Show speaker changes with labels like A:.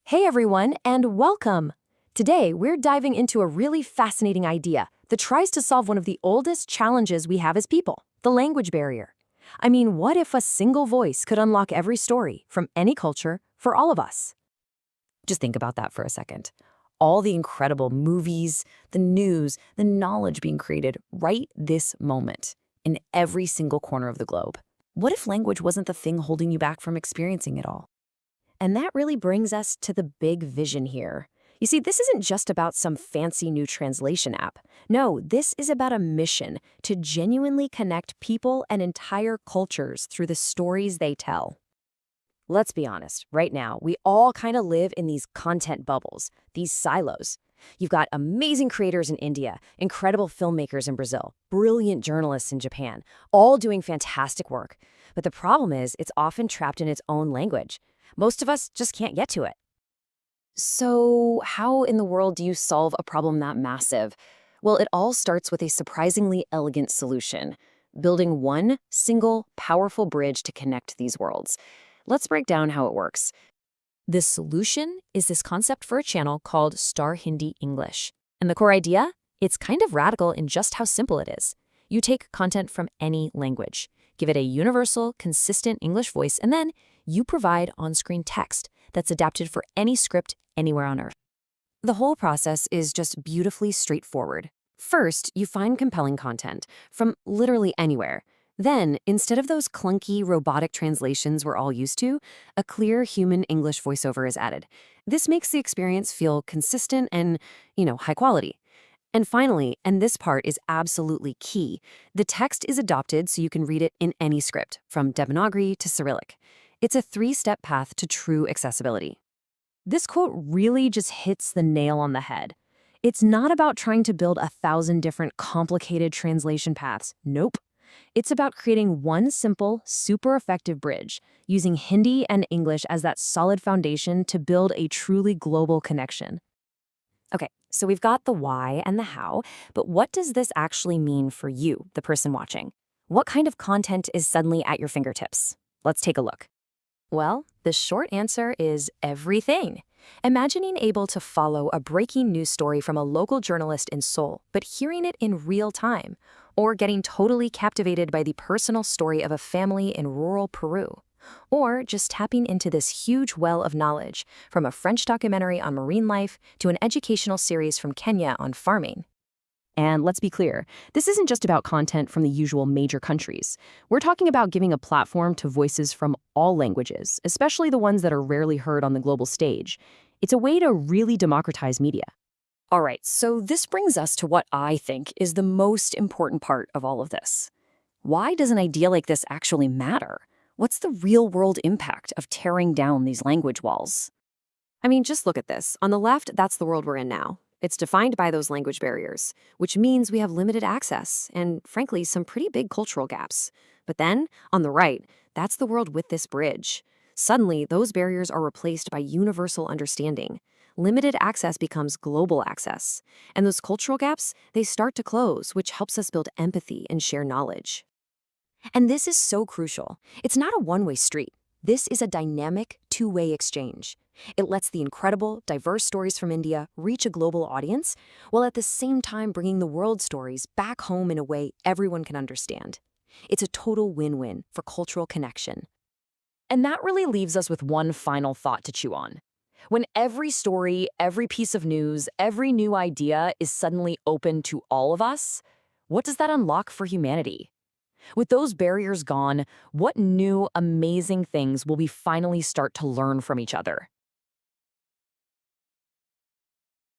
A: Hey everyone, and welcome! Today, we're diving into a really fascinating idea that tries to solve one of the oldest challenges we have as people, the language barrier. I mean, what if a single voice could unlock every story from any culture for all of us? Just think about that for a second. All the incredible movies, the news, the knowledge being created right this moment in every single corner of the globe. What if language wasn't the thing holding you back from experiencing it all? And that really brings us to the big vision here. You see, this isn't just about some fancy new translation app. No, this is about a mission to genuinely connect people and entire cultures through the stories they tell. Let's be honest, right now, we all kind of live in these content bubbles, these silos. You've got amazing creators in India, incredible filmmakers in Brazil, brilliant journalists in Japan, all doing fantastic work. But the problem is, it's often trapped in its own language. Most of us just can't get to it. So, how in the world do you solve a problem that massive? Well, it all starts with a surprisingly elegant solution, building one single, powerful bridge to connect these worlds. Let's break down how it works. This solution is this concept for a channel called Star Hindi English. And the core idea? It's kind of radical in just how simple it is. You take content from any language, give it a universal, consistent English voice, and then you provide on-screen text that's adapted for any script anywhere on Earth. The whole process is just beautifully straightforward. First, you find compelling content from literally anywhere. Then, instead of those clunky, robotic translations we're all used to, a clear human English voiceover is added. This makes the experience feel consistent and, high quality. And finally, and this part is absolutely key, the text is adopted so you can read it in any script, from Devanagari to Cyrillic. It's a three-step path to true accessibility. This quote really just hits the nail on the head. It's not about trying to build 1,000 different complicated translation paths. Nope. It's about creating one simple, super effective bridge, using Hindi and English as that solid foundation to build a truly global connection. Okay, so we've got the why and the how, but what does this actually mean for you, the person watching? What kind of content is suddenly at your fingertips? Let's take a look. Well, the short answer is everything. Imagine being able to follow a breaking news story from a local journalist in Seoul, but hearing it in real time, or getting totally captivated by the personal story of a family in rural Peru, or just tapping into this huge well of knowledge, from a French documentary on marine life to an educational series from Kenya on farming. And let's be clear, this isn't just about content from the usual major countries. We're talking about giving a platform to voices from all languages, especially the ones that are rarely heard on the global stage. It's a way to really democratize media. All right, so this brings us to what I think is the most important part of all of this. Why does an idea like this actually matter? What's the real-world impact of tearing down these language walls? I mean, just look at this. On the left, that's the world we're in now. It's defined by those language barriers, which means we have limited access and, frankly, some pretty big cultural gaps. But then, on the right, that's the world with this bridge. Suddenly, those barriers are replaced by universal understanding. Limited access becomes global access. And those cultural gaps, they start to close, which helps us build empathy and share knowledge. And this is so crucial. It's not a one-way street. This is a dynamic, two-way exchange. It lets the incredible, diverse stories from India reach a global audience, while at the same time bringing the world's stories back home in a way everyone can understand. It's a total win-win for cultural connection. And that really leaves us with one final thought to chew on. When every story, every piece of news, every new idea is suddenly open to all of us, what does that unlock for humanity? With those barriers gone, what new, amazing things will we finally start to learn from each other?